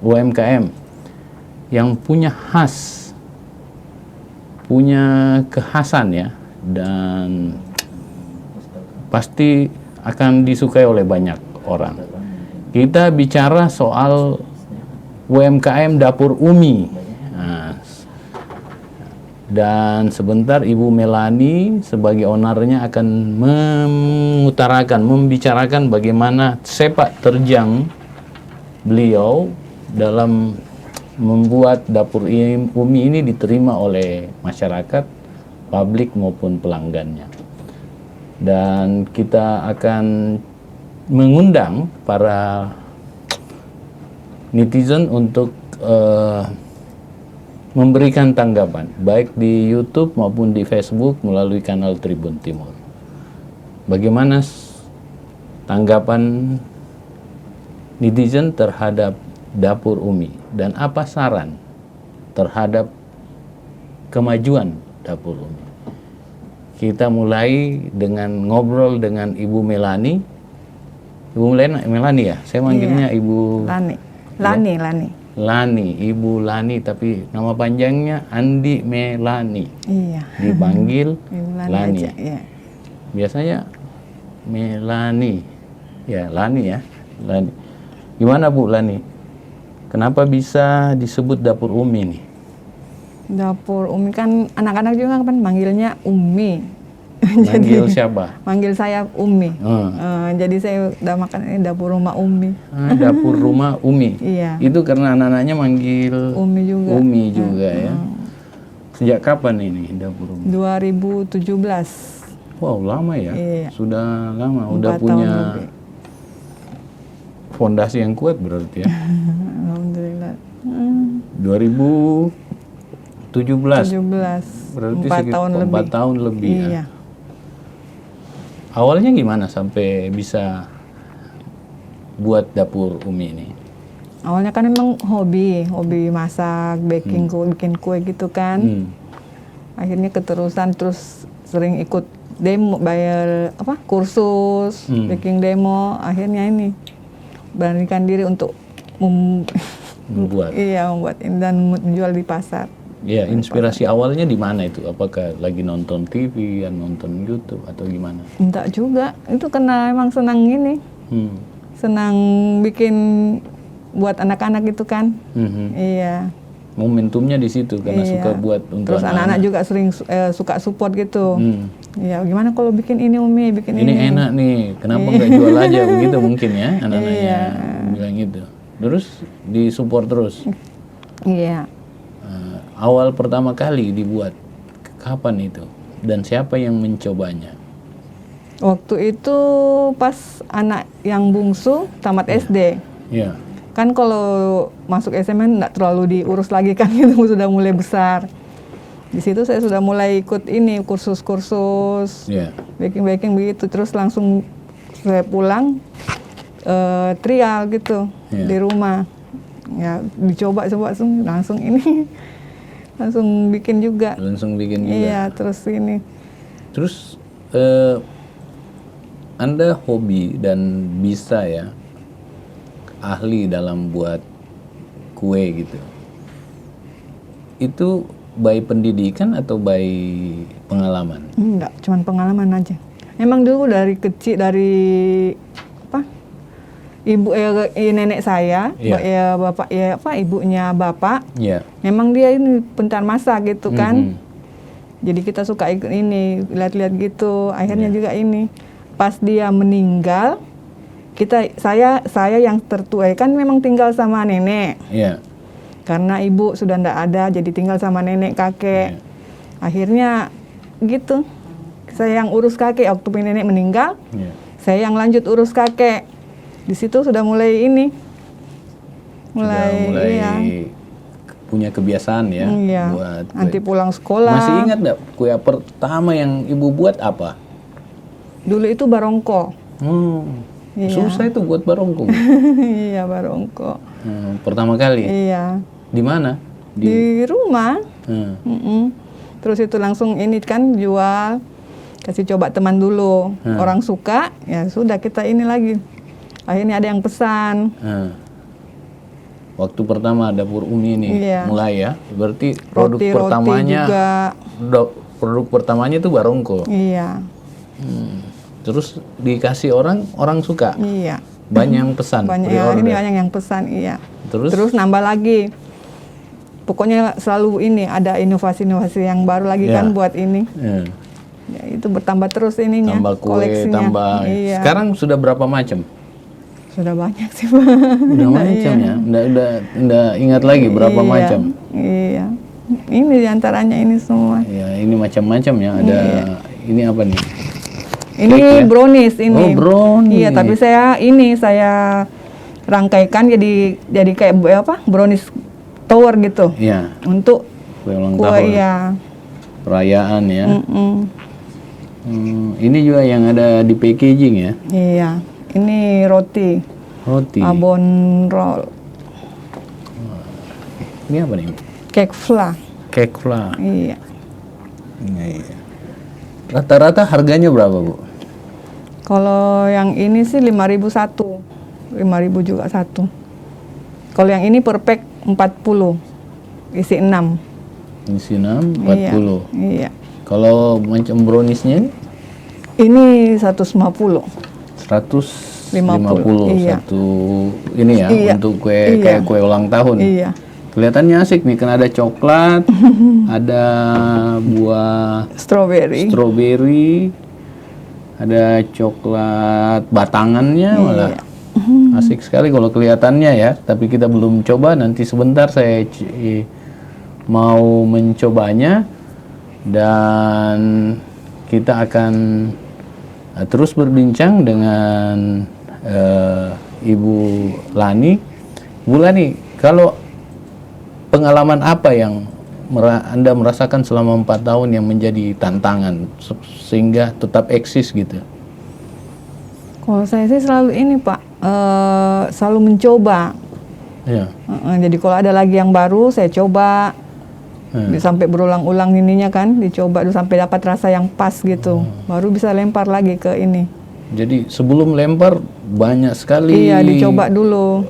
UMKM yang punya kekhasan ya, dan pasti akan disukai oleh banyak orang. Kita bicara soal UMKM Dapur Umi. Nah, dan sebentar Ibu Melani sebagai ownernya akan membicarakan bagaimana sepak terjang beliau dalam membuat Dapur Umi ini diterima oleh masyarakat, publik maupun pelanggannya. Dan kita akan mengundang para netizen untuk memberikan tanggapan, baik di YouTube maupun di Facebook melalui kanal Tribun Timur. Bagaimana tanggapan netizen terhadap Dapur Umi, dan apa saran terhadap kemajuan Dapur Umi? Kita mulai dengan ngobrol dengan Ibu Melani. Ibu Melani ya? Saya manggilnya Ibu Lani. Ibu Lani, tapi nama panjangnya Andi Melani. Iya. Dipanggil Ibu Lani. aja, ya. Biasanya Melani. Ya, Lani ya. Lani. Gimana Bu Lani? Kenapa bisa disebut Dapur Umi nih? Dapur Umi kan anak-anak juga kan manggilnya Umi. Manggil siapa? Manggil saya Umi. Jadi saya udah makan ini Dapur Rumah Umi. Dapur Rumah Umi. Iya. Itu karena anak-anaknya manggil Umi juga. Ya. Sejak kapan ini Dapur Umi? 2017. Wow, lama ya? Iya. Sudah lama. 4 udah tahun punya lebih. Fondasi yang kuat berarti ya. Alhamdulillah. 2017. Berarti 4 tahun lebih. 4 tahun lebih Iya. ya. Awalnya gimana sampai bisa buat Dapur Umi ini? Awalnya kan emang hobi masak, bikin kue gitu kan. Akhirnya keterusan, terus sering ikut demo, bayar kursus, bikin demo. Akhirnya ini beranikan diri untuk membuat. Iya, membuat ini dan menjual di pasar. Ya, inspirasi awalnya di mana itu? Apakah lagi nonton TV, nonton YouTube atau gimana? Enggak juga, itu karena emang senang ini, senang bikin buat anak-anak gitu kan. Iya. Momentumnya di situ karena suka buat untuk terus anak-anak juga sering suka support gitu. Ya, gimana kalau bikin ini Umi, bikin ini. Ini enak nih, kenapa nggak jual aja begitu mungkin ya anak-anaknya bilang gitu. Terus disupport terus. Iya. Awal pertama kali dibuat kapan itu dan siapa yang mencobanya? Waktu itu pas anak yang bungsu tamat SD. Iya. Kan kalau masuk SMA nggak terlalu diurus lagi kan, itu sudah mulai besar. Di situ saya sudah mulai ikut ini kursus-kursus, baking begitu. Terus langsung saya pulang trial gitu di rumah. Ya dicoba langsung ini, langsung bikin juga. Iya, terus ini. Terus Anda hobi dan bisa ya ahli dalam buat kue gitu. Itu by pendidikan atau by pengalaman? Enggak, cuman pengalaman aja. Emang dulu dari kecil, dari nenek saya, bapak ibunya bapak. Memang dia ini pintar masak gitu kan. Jadi kita suka ikut ini, lihat-lihat gitu. Akhirnya juga ini. Pas dia meninggal, saya yang tertua kan memang tinggal sama nenek. Karena ibu sudah ndak ada, jadi tinggal sama nenek kakek. Akhirnya gitu, saya yang urus kakek waktu nenek meninggal. Saya yang lanjut urus kakek. Di situ sudah mulai ini, mulai punya kebiasaan ya. Buat kue. Nanti pulang sekolah. Masih ingat nggak kue pertama yang ibu buat apa? Dulu itu barongko. Susah itu buat barongko. Iya, barongko. Pertama kali? Iya. Di mana? Di rumah. Terus itu langsung ini kan jual, kasih coba teman dulu. Orang suka, ya sudah kita ini lagi. Akhirnya ada yang pesan. waktu pertama dapur Umi ini mulai ya. Berarti roti pertamanya juga. Produk pertamanya itu barongko. Iya. Terus dikasih orang suka. Iya. Banyak yang pesan. Ini banyak yang pesan, iya. Terus nambah lagi. Pokoknya selalu ini ada inovasi-inovasi yang baru lagi kan buat ini. Ya, itu bertambah terus ininya. Tambah kue, koleksinya. tambah. Iya. Sekarang sudah berapa macam? Sudah banyak sih, Pak. Udah macam ya. Udah ingat lagi berapa macam. Iya. Ini diantaranya ini semua. Ya, ini macam-macam ya. Ada ini apa nih? Ini brownies ini. Oh, brownies. Iya, tapi saya rangkaikan jadi kayak apa? Brownies tower gitu. Iya. Untuk kue ulang tahun. Iya. Perayaan ya. Ini juga yang ada di packaging ya. Iya. Ini roti. Abon roll. Ini apa nih? Cake flan. Cake flan. Iya. Iya. Rata-rata harganya berapa, Bu? Kalau yang ini sih 5.000 satu. 5.000 juga satu. Kalau yang ini per pack 40. Isi 6. Isi 6, 40. Iya. Kalau macam browniesnya? Ini 150. 150 iya. Satu ini ya, untuk kue kayak kue ulang tahun. Iya. Kelihatannya asik nih, kan ada coklat, ada buah strawberry, ada coklat batangannya malah. Asik sekali kalau kelihatannya ya, tapi kita belum coba. Nanti sebentar saya mau mencobanya dan kita akan terus berbincang dengan Ibu Lani. Bu Lani, kalau pengalaman apa yang Anda merasakan selama 4 tahun yang menjadi tantangan sehingga tetap eksis gitu? Kalau saya sih selalu ini, Pak, selalu mencoba. Ya. Jadi kalau ada lagi yang baru saya coba. Sampai berulang-ulang ininya kan, dicoba sampai dapat rasa yang pas gitu. Baru bisa lempar lagi ke ini. Jadi sebelum lempar banyak sekali. Iya, dicoba dulu.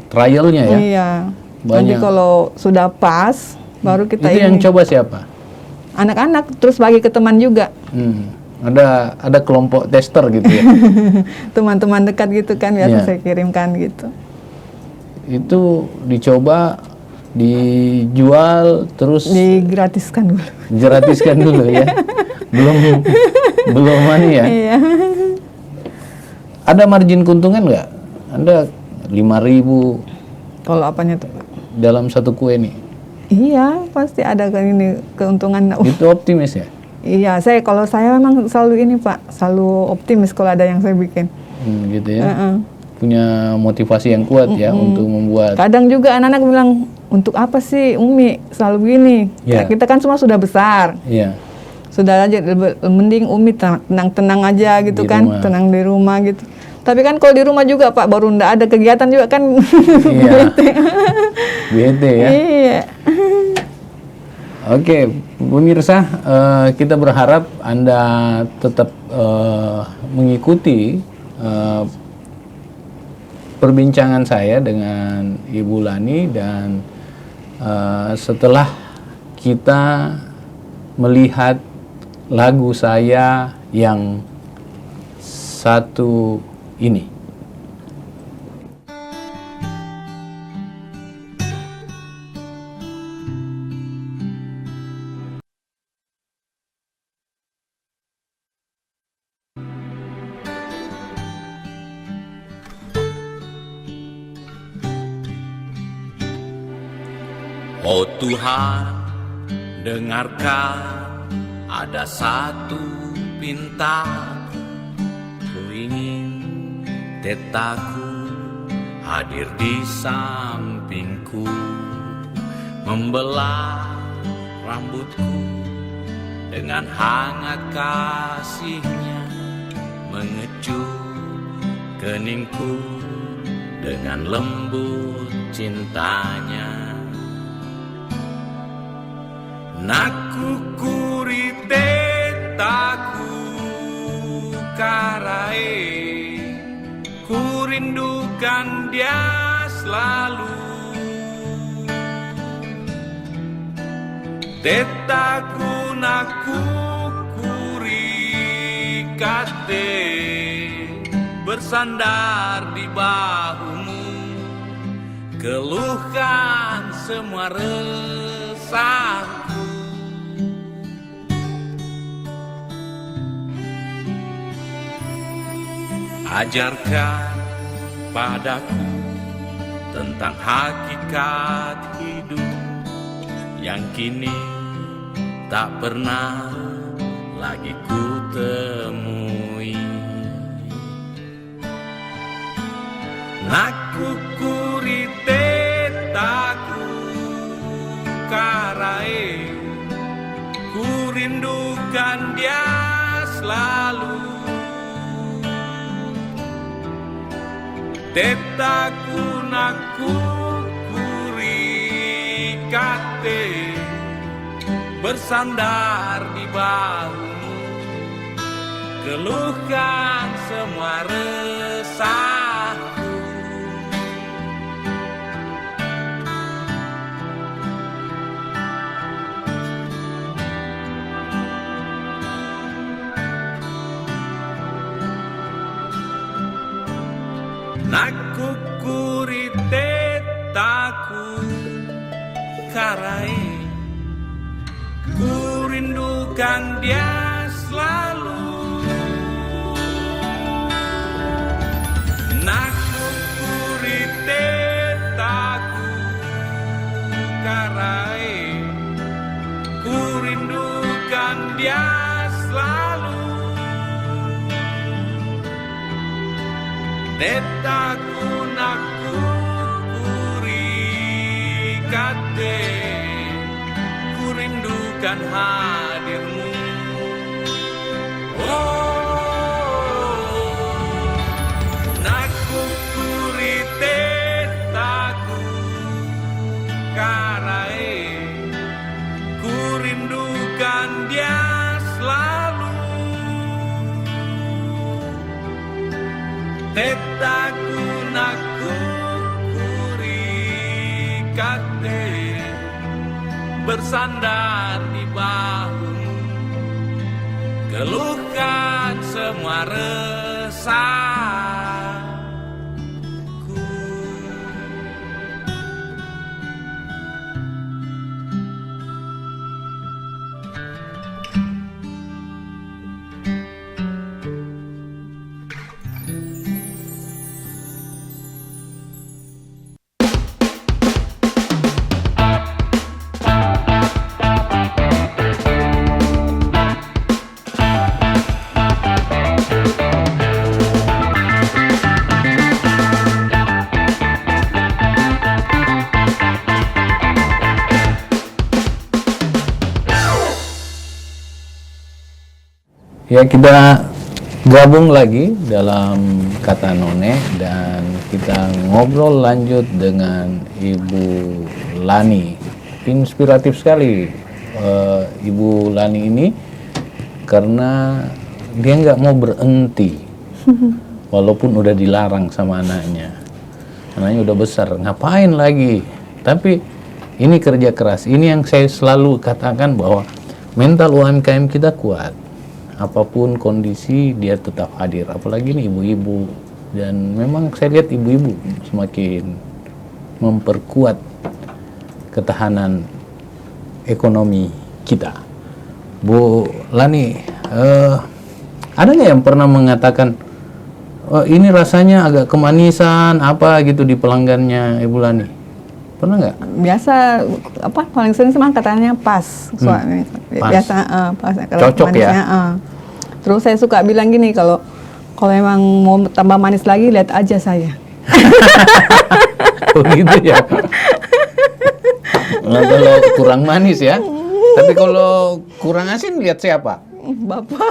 Trialnya ya. Iya. Banyak. Nanti kalau sudah pas, baru kita itu yang coba siapa? Anak-anak, terus bagi ke teman juga. Ada kelompok tester gitu ya. Teman-teman dekat gitu kan, biasa saya kirimkan gitu. Itu dicoba, dijual, terus digratiskan dulu. Gratiskan dulu ya. belum money ya. Iya. Ada margin keuntungan nggak? Anda 5.000 kalau apanya tuh, Pak? Dalam satu kue nih? Iya, pasti ada ini keuntungan. Itu optimis ya? Iya, kalau saya memang selalu ini, Pak, selalu optimis kalau ada yang saya bikin. Gitu ya. Punya motivasi yang kuat ya untuk membuat. Kadang juga anak-anak bilang, untuk apa sih Umi selalu gini? Nah, kita kan semua sudah besar. Iya. Sudah aja, mending Umi tenang-tenang aja gitu di kan, rumah. Tenang di rumah gitu. Tapi kan kalau di rumah juga, Pak, baru ndak ada kegiatan juga kan. Iya. Bete ya. Iya. Oke, pemirsa, kita berharap Anda tetap mengikuti perbincangan saya dengan Ibu Lani, dan setelah kita melihat lagu saya yang satu ini. Oh Tuhan, dengarkan, ada satu pinta. Ku ingin tetaku hadir di sampingku, membelah rambutku dengan hangat kasihnya, mengecup keningku dengan lembut cintanya. Naku kuri tetaku karae, ku rindukan dia selalu. Tetaku naku kurikate bersandar di bahumu, keluhkan semua resahku. Ajarkan padaku tentang hakikat hidup yang kini tak pernah lagi ku temui. Naku kurite taku karai, ku rindukan dia selalu. Tetaku naku kurikate bersandar di bahumu, keluhkan semua resahku. Naku kurite taku karai, ku rindukan dia selalu. Naku kurite taku karai, ku rindukan dia selalu. Tetaku naku kurikate, ku rindukan hadirmu. Oh, naku kurite taku karai, ku rindukan dia selalu. Tetaku naku kurikate bersandar di bahumu, keluhkan semua resahku. Ya, kita gabung lagi dalam Kata None dan kita ngobrol lanjut dengan Ibu Lani. Inspiratif sekali Ibu Lani ini karena dia nggak mau berhenti walaupun udah dilarang sama anaknya. Anaknya udah besar, ngapain lagi? Tapi ini kerja keras. Ini yang saya selalu katakan bahwa mental UMKM kita kuat. Apapun kondisi dia tetap hadir, apalagi nih ibu-ibu, dan memang saya lihat ibu-ibu semakin memperkuat ketahanan ekonomi kita. Bu Lani, ada nggak yang pernah mengatakan ini rasanya agak kemanisan apa gitu di pelanggannya Ibu Lani? Pernah nggak? Biasa paling sering semang katanya pas. Pas. Biasa pas. Cocok ya. Terus saya suka bilang gini, kalau emang mau tambah manis lagi lihat aja saya. Oh gitu ya. Nah, kalau kurang manis ya. Tapi kalau kurang asin lihat siapa? Bapak.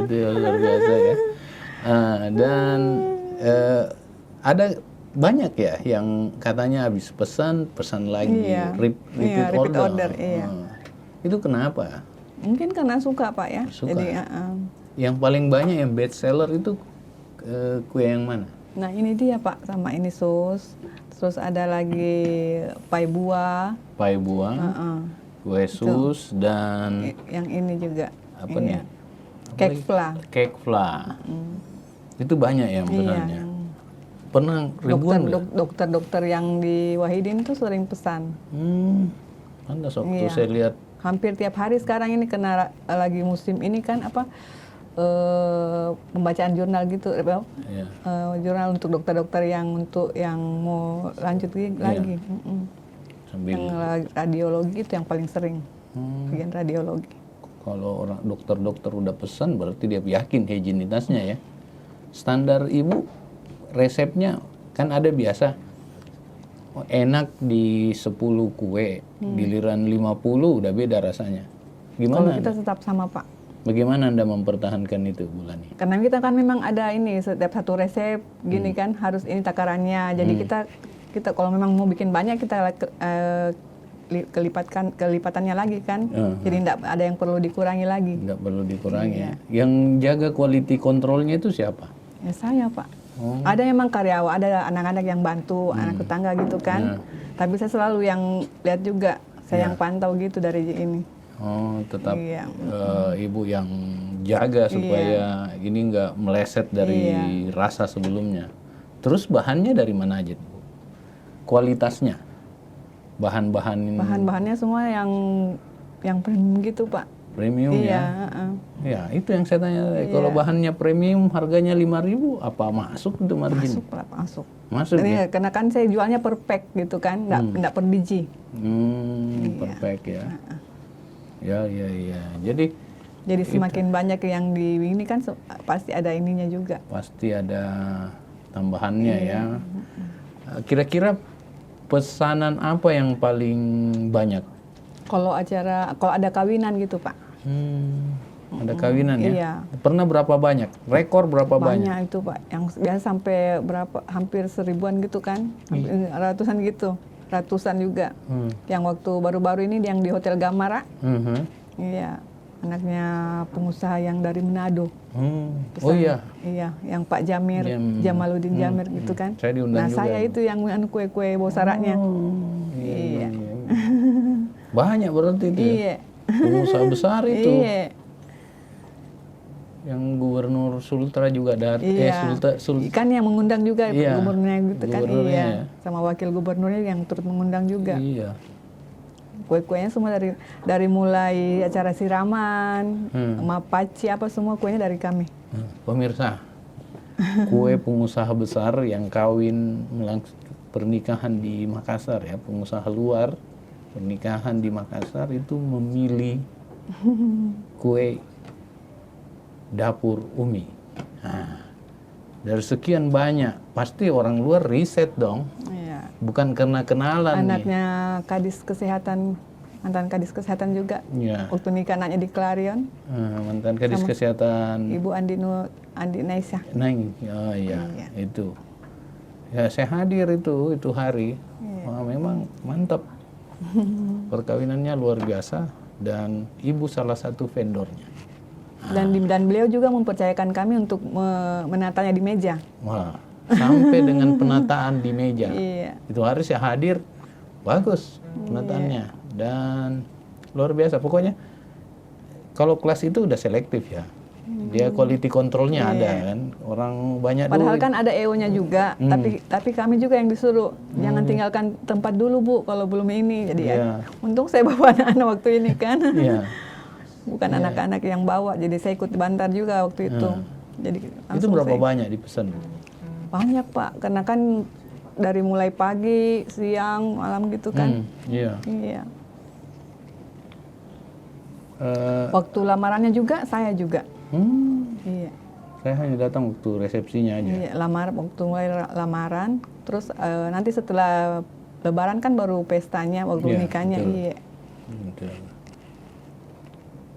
Gitu ya, luar biasa ya. Dan ada banyak ya yang katanya habis pesan lagi, Iya. repeat order. Iya. Itu kenapa? Mungkin karena suka Pak ya. Suka. Jadi Yang paling banyak yang best seller itu kue yang mana? Nah ini dia Pak, sama ini sus. Terus ada lagi pai buah. Pai buah, kue sus, dan Yang ini juga. apa nih? Cake flan. Cake flan. Itu banyak ya pesannya. Pernah ribuan nggak? Dokter-dokter yang di Wahidin tuh sering pesan. Pantas waktu saya lihat. Hampir tiap hari sekarang ini kena lagi musim ini kan apa pembacaan jurnal gitu, jurnal untuk dokter-dokter yang mau lanjut lagi. Sambil yang radiologi itu yang paling sering, bagian radiologi. Kalau orang dokter-dokter udah pesan berarti dia yakin higienitasnya ya. Standar ibu resepnya kan ada biasa enak di 10 kue, giliran 50 udah beda rasanya. Gimana? Kalau kita tetap sama Pak. Bagaimana Anda mempertahankan itu, Bu Lani? Karena kita kan memang ada ini setiap satu resep gini kan harus ini takarannya. Jadi kita kalau memang mau bikin banyak kita kelipatannya lagi kan. Jadi tidak ada yang perlu dikurangi lagi. Tidak perlu dikurangi. Ya. Yang jaga quality controlnya itu siapa? Ya saya Pak. Ada memang karyawan, ada anak-anak yang bantu, anak tetangga gitu kan. Tapi saya selalu yang lihat juga, saya yang pantau gitu dari ini. Oh, tetap ibu yang jaga supaya ini nggak meleset dari rasa sebelumnya. Terus bahannya dari mana aja, Bu? Kualitasnya, bahan-bahannya semua yang premium gitu Pak. Premium ya? Ya, itu yang saya tanya. Kalau bahannya premium, harganya 5.000, apa masuk itu margin? Masuk. Masuk ya? Karena kan saya jualnya per pack gitu kan, nggak per biji. Per pack ya. Ya. Jadi semakin banyak yang di ini kan pasti ada ininya juga. Pasti ada tambahannya ya. Kira-kira pesanan apa yang paling banyak? Kalau ada kawinan gitu Pak. Ada kawinan ya? Iya. Pernah berapa banyak? Rekor berapa banyak? Banyak itu Pak. Yang biasa sampai hampir 1000-an gitu kan. Ratusan gitu. Ratusan juga. Yang waktu baru-baru ini yang di Hotel Gamara. Iya. Anaknya pengusaha yang dari Manado. Oh iya? Iya. Yang Pak Jamir, Jamaluddin Jamir gitu kan. Saya diundang juga. Saya itu yang kue-kue bosaraknya. Iya. Banyak berarti itu ya? Pengusaha besar itu. Iya. Yang Gubernur Sultra juga dari Kan yang mengundang juga gubernurnya gitu kan. Gubernurnya. Sama wakil gubernurnya yang turut mengundang juga. Iya. Kue-kuenya semua dari mulai acara siraman, mapaci apa semua kuenya dari kami. Pemirsa, kue pengusaha besar yang kawin pernikahan di Makassar ya, pengusaha luar pernikahan di Makassar itu memilih kue dapur Umi. Nah, dari sekian banyak, pasti orang luar riset dong. Iya. Bukan karena kenalan. Anaknya Kadis Kesehatan, mantan Kadis Kesehatan juga. Iya. Waktu nikah anaknya di Clarion. Mantan Kadis Kesehatan. Ibu Andi Naisya. Oh iya, itu. Ya saya hadir itu hari. Wah, memang mantap. Perkawinannya luar biasa dan ibu salah satu vendornya. Dan beliau juga mempercayakan kami untuk menatanya di meja. Wah, sampai dengan penataan di meja. Iya. Itu hari saya hadir, bagus penataannya dan luar biasa. Pokoknya kalau kelas itu udah selektif ya. Dia quality controlnya ada kan. Orang banyak Padahal dulu. kan ada EO-nya juga, tapi kami juga yang disuruh jangan tinggalkan tempat dulu Bu kalau belum ini. Jadi untung saya bawa anak-anak waktu ini kan. Bukan anak-anak yang bawa, jadi saya ikut bantar juga waktu itu. Jadi itu berapa banyak dipesan? Banyak Pak, karena kan dari mulai pagi, siang, malam gitu kan. Iya. Waktu lamarannya juga saya juga. Iya. Saya hanya datang waktu resepsinya aja. Iya, waktu mulai lamaran, terus nanti setelah Lebaran kan baru pestanya, waktu nikahnya. Betul. Iya. Betul.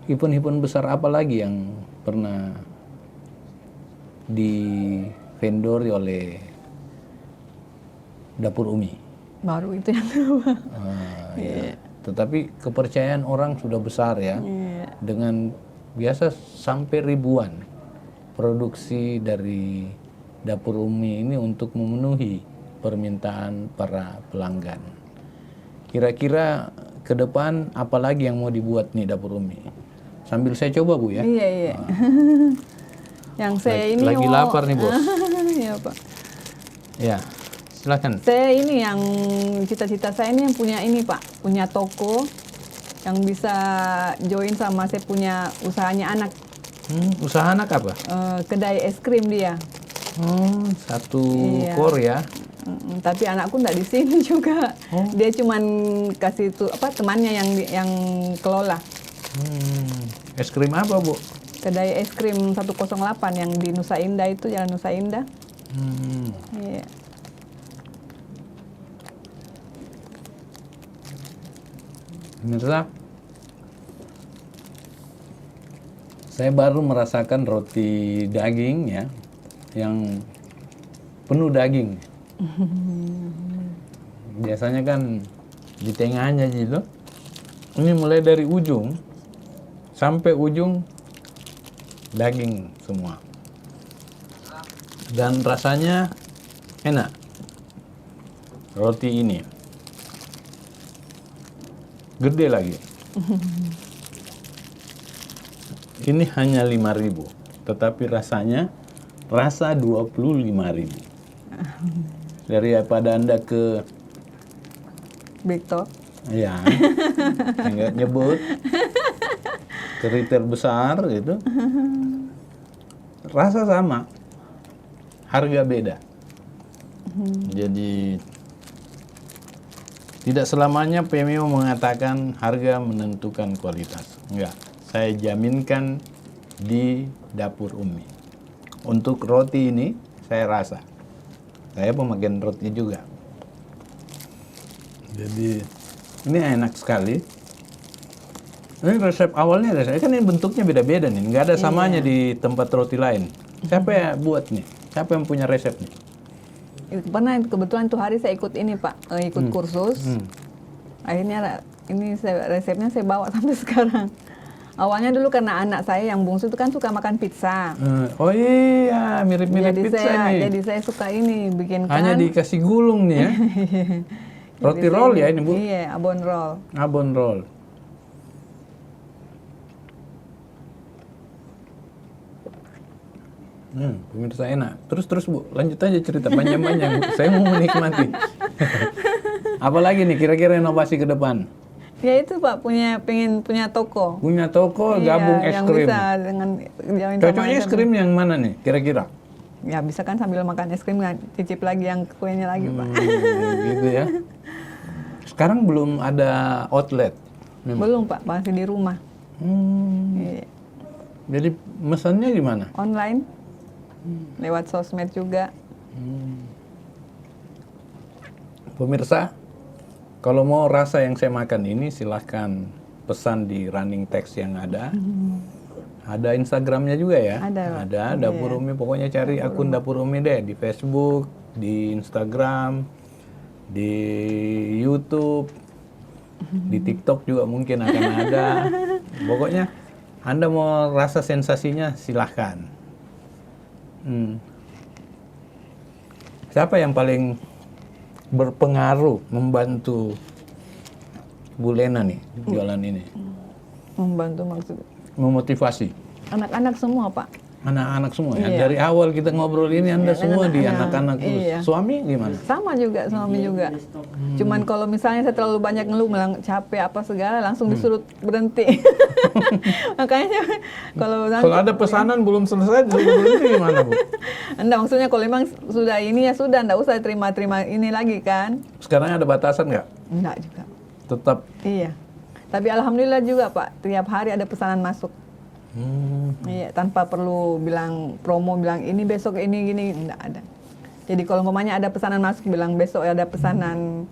Event-event besar apa lagi yang pernah divendori oleh Dapur Umi? Baru itu yang kedua. Tetapi kepercayaan orang sudah besar ya. Dengan biasa sampai ribuan produksi dari Dapur Umi ini untuk memenuhi permintaan para pelanggan. Kira-kira ke depan apa lagi yang mau dibuat nih Dapur Umi? Sambil saya coba Bu ya. Iya. Yang saya ini lagi lapar nih Bos. Iya Pak. Ya, silakan. Saya ini yang cita-cita saya ini yang punya ini Pak, punya toko yang bisa join sama saya punya usahanya anak. Usaha anak apa? Kedai es krim dia. Satu kor ya. Tapi anakku enggak di sini juga. Dia cuman kasih temannya yang kelola. Es krim apa Bu? Kedai es krim 108 yang di Nusa Indah itu, Jalan Nusa Indah. Iya. Pemirsa, saya baru merasakan roti daging ya, yang penuh daging. Biasanya kan di tengahnya gitu. Ini mulai dari ujung sampai ujung daging semua. Dan rasanya enak. Roti ini gede lagi. Ini hanya 5.000, tetapi rasanya rasa 25.000. Daripada Anda ke Big Top. ya, enggak nyebut ke retail besar gitu. Rasa sama, harga beda. Jadi tidak selamanya PMIO mengatakan harga menentukan kualitas. Enggak, saya jaminkan di Dapur Umi. Untuk roti ini saya rasa, saya pemakan roti juga. Jadi ini enak sekali. Ini resep awalnya ada saya kan ini bentuknya beda-beda nih, nggak ada samanya di tempat roti lain. Siapa yang buat nih? Siapa yang punya resep nih? Pernah kebetulan tuh hari saya ikut ini Pak, ikut kursus. Akhirnya ini resepnya saya bawa sampai sekarang. Awalnya dulu karena anak saya yang bungsu itu kan suka makan pizza. Oh iya, mirip-mirip pizza nih. Jadi saya suka ini bikin hanya dikasih gulung nih ya. Roti roll ya ini Bu? Iya, abon roll. Abon roll. Pemirsa enak. Terus Bu, lanjut aja cerita panjang-panjang Bu. Saya mau menikmati. Apalagi nih kira-kira inovasi ke depan? Ya itu Pak, pengen punya toko. Punya toko, gabung es yang krim. bisa dengan Cocoknya es krim yang mana nih kira-kira? Ya bisa kan sambil makan es krim cicip lagi yang kuenya lagi Pak. Gitu ya. Sekarang belum ada outlet? Memang. Belum Pak, masih di rumah. Iya. Jadi mesennya gimana? Online. Lewat sosmed juga. Pemirsa, kalau mau rasa yang saya makan ini silahkan pesan di running text yang ada. Ada Instagramnya juga ya? Ada Dapur Umi, pokoknya cari akun Dapur Umi deh di Facebook, di Instagram, di YouTube, di TikTok juga mungkin akan ada. Pokoknya Anda mau rasa sensasinya silahkan. Siapa yang paling berpengaruh membantu Bu Lena nih jualan ini? Membantu maksudnya? Memotivasi. Anak-anak semua Pak. Anak-anak semua ya. Dari awal kita ngobrol ini Anda semua di anak-anak terus. Iya. Suami gimana? Sama juga, suami juga. Cuman kalau misalnya saya terlalu banyak ngeluh, bilang capek apa segala, langsung disuruh berhenti. Makanya kalau ada pesanan belum selesai disuruh berhenti gimana Bu? Enggak, maksudnya kalau memang sudah ini ya sudah, enggak usah terima ini lagi kan. Sekarang ada batasan nggak? Enggak juga. Tetap. Iya. Tapi alhamdulillah juga Pak, tiap hari ada pesanan masuk. Iya, tanpa perlu bilang promo, bilang ini besok ini gini, enggak ada. Jadi kalau umpamanya ada pesanan masuk, bilang besok ada pesanan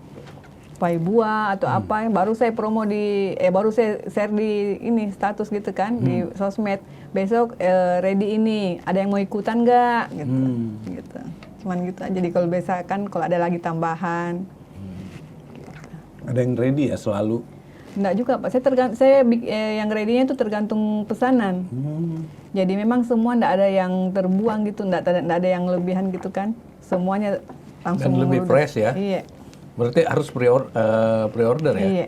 pai buah atau apa, baru saya promo baru saya share di ini status gitu kan, di sosmed. Besok ready ini, ada yang mau ikutan nggak? Gitu. Cuman gitu aja. Jadi kalau biasa kan kalau ada lagi tambahan. Ada yang ready ya selalu? Enggak juga Pak, yang ready-nya itu tergantung pesanan. Jadi memang semua enggak ada yang terbuang gitu, enggak ada yang lebihan gitu kan. Semuanya langsung. Dan lebih fresh ya? Iya. Berarti harus pre-order ya? Iya.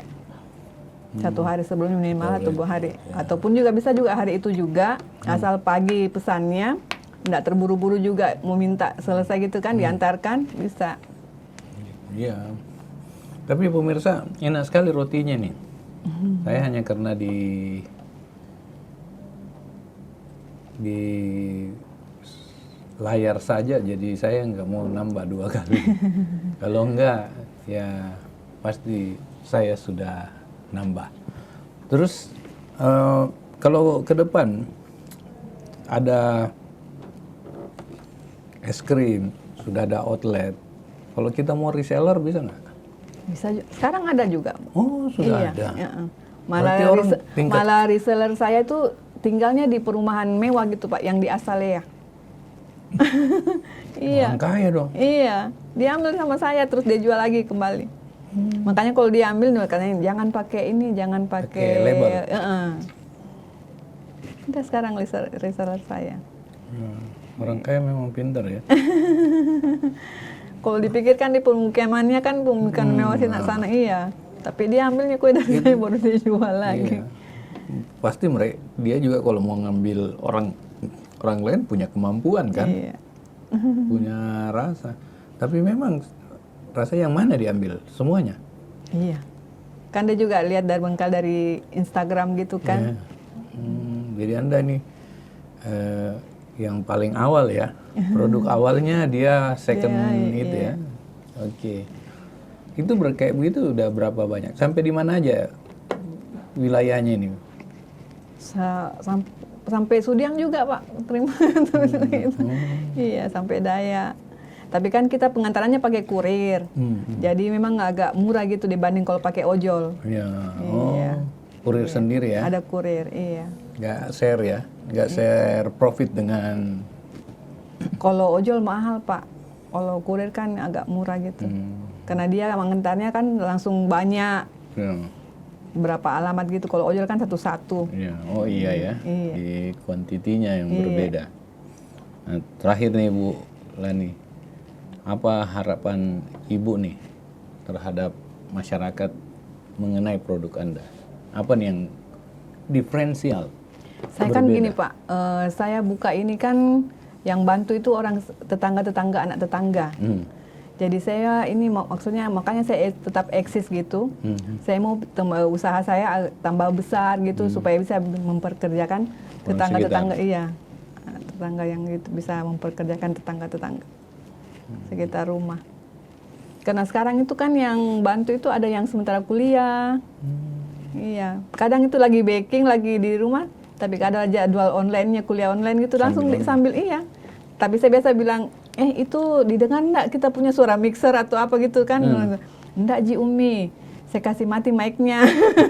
1 hari sebelumnya minimal atau 2 hari. Ataupun juga bisa juga hari itu juga, asal pagi pesannya, enggak terburu-buru juga mau minta selesai gitu kan, diantarkan, bisa. Iya. Tapi pemirsa, enak sekali rotinya nih. Saya hanya karena di layar saja, jadi saya nggak mau nambah 2 kali. Kalau enggak, ya pasti saya sudah nambah. Terus kalau ke depan ada es krim, sudah ada outlet. Kalau kita mau reseller bisa nggak? Bisa, sekarang ada juga. Oh, sudah iya, ada. Ya. Malah reseller saya itu tinggalnya di perumahan mewah gitu Pak, yang di Azalea. Iya. Orang kaya dong. Iya, diambil sama saya terus dia jual lagi kembali. Makanya kalau diambil katanya jangan pakai ini, jangan pakai label. Udah sekarang reseller saya. Orang kaya memang pintar ya. Kalau dipikirkan di pemukimannya kan pemukiman mewah sana iya. Tapi dia ambilnya kue dari saya baru dijual lagi. Iya. Pasti dia juga kalau mau ngambil orang lain punya kemampuan kan, Iya. punya rasa. Tapi memang rasa yang mana diambil semuanya? Iya. Kan dia juga lihat dari bengkal dari Instagram gitu kan. Iya. Jadi Anda nih yang paling awal ya, produk awalnya dia second itu ya. Oke. Itu kayak begitu udah berapa banyak? Sampai di mana aja wilayahnya ini? Sampai Sudiang juga Pak, terima. Iya, sampai Daya. Tapi kan kita pengantarannya pakai kurir. Jadi memang agak murah gitu dibanding kalau pakai ojol. Iya. Oh, kurir sendiri ya? Ada kurir, iya. Nggak share ya? Nggak share profit dengan... Kalau ojol mahal Pak. Kalau kurir kan agak murah gitu. Karena dia mengantarnya kan langsung banyak. Ya. Berapa alamat gitu. Kalau ojol kan satu-satu. Ya. Oh iya ya. Iya. Di kuantitinya yang berbeda. Nah, terakhir nih Bu Lani. Apa harapan Ibu nih terhadap masyarakat mengenai produk Anda? Apa nih yang diferensial? Saya kan gini Pak, saya buka ini kan yang bantu itu orang tetangga-tetangga, anak tetangga. Jadi saya ini maksudnya makanya saya tetap eksis gitu. Saya mau usaha saya tambah besar gitu supaya bisa memperkerjakan tetangga-tetangga. Iya, tetangga yang gitu bisa memperkerjakan tetangga-tetangga sekitar rumah. Karena sekarang itu kan yang bantu itu ada yang sementara kuliah. Iya, kadang itu lagi baking, lagi di rumah, tapi ada jadwal online-nya, kuliah online gitu, langsung sambil iya. Tapi saya biasa bilang, itu didengar enggak kita punya suara mixer atau apa gitu kan? Enggak Ji Umi, saya kasih mati mic-nya.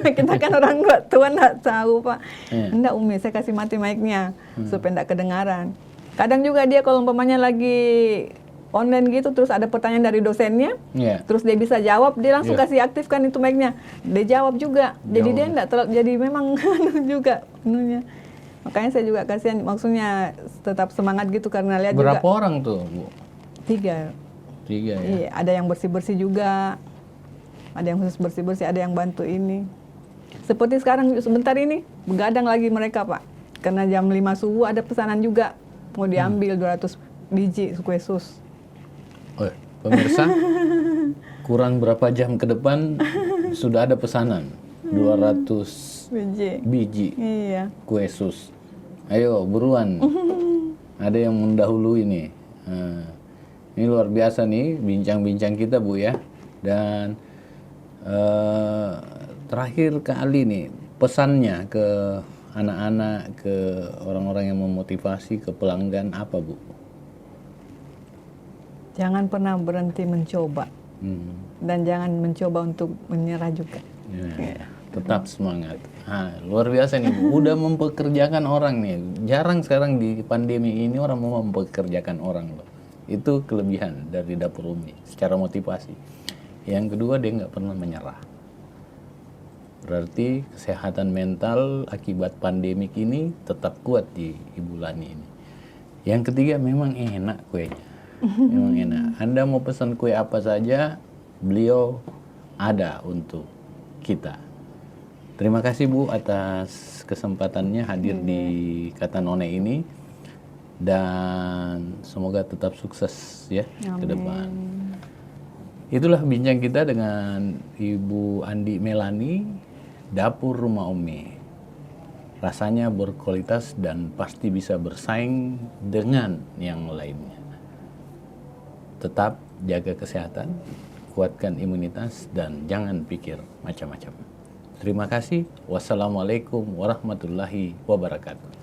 Kita kan orang tua enggak tahu Pak. Enggak Umi, saya kasih mati mic-nya supaya enggak kedengaran. Kadang juga dia kalau umpamanya lagi online gitu, terus ada pertanyaan dari dosennya, terus dia bisa jawab, dia langsung kasih aktifkan itu mic-nya, dia jawab juga. Jadi dia enggak jadi memang juga anunya. Makanya saya juga kasihan, maksudnya tetap semangat gitu karena lihat berapa juga. Orang tuh Bu? 3. 3 ya? Iya, ada yang bersih-bersih juga, ada yang khusus bersih-bersih, ada yang bantu ini. Seperti sekarang sebentar ini, begadang lagi mereka Pak, karena jam 5 subuh ada pesanan juga, mau diambil 200 biji kue sus. Pemirsa, kurang berapa jam ke depan sudah ada pesanan 200 biji kue sus. Ayo buruan, ada yang mendahului nih. Ini luar biasa nih bincang-bincang kita Bu ya. Dan terakhir kali nih pesannya ke anak-anak, ke orang-orang yang memotivasi, ke pelanggan apa Bu? Jangan pernah berhenti mencoba, dan jangan mencoba untuk menyerah juga. Tetap semangat. Luar biasa nih Bu, udah mempekerjakan orang nih. Jarang sekarang di pandemi ini orang mau mempekerjakan orang loh. Itu kelebihan dari Dapur Umi secara motivasi. Yang kedua dia nggak pernah menyerah. Berarti kesehatan mental akibat pandemik ini tetap kuat di Ibu Lani ini. Yang ketiga, memang enak kuenya. Memang enak. Anda mau pesan kue apa saja, beliau ada untuk kita. Terima kasih Bu atas kesempatannya hadir di Kata None ini. Dan semoga tetap sukses ya ke depan. Itulah bincang kita dengan Ibu Andi Melani, Dapur Rumah Umi. Rasanya berkualitas dan pasti bisa bersaing dengan yang lainnya. Tetap jaga kesehatan, kuatkan imunitas, dan jangan pikir macam-macam. Terima kasih. Wassalamualaikum warahmatullahi wabarakatuh.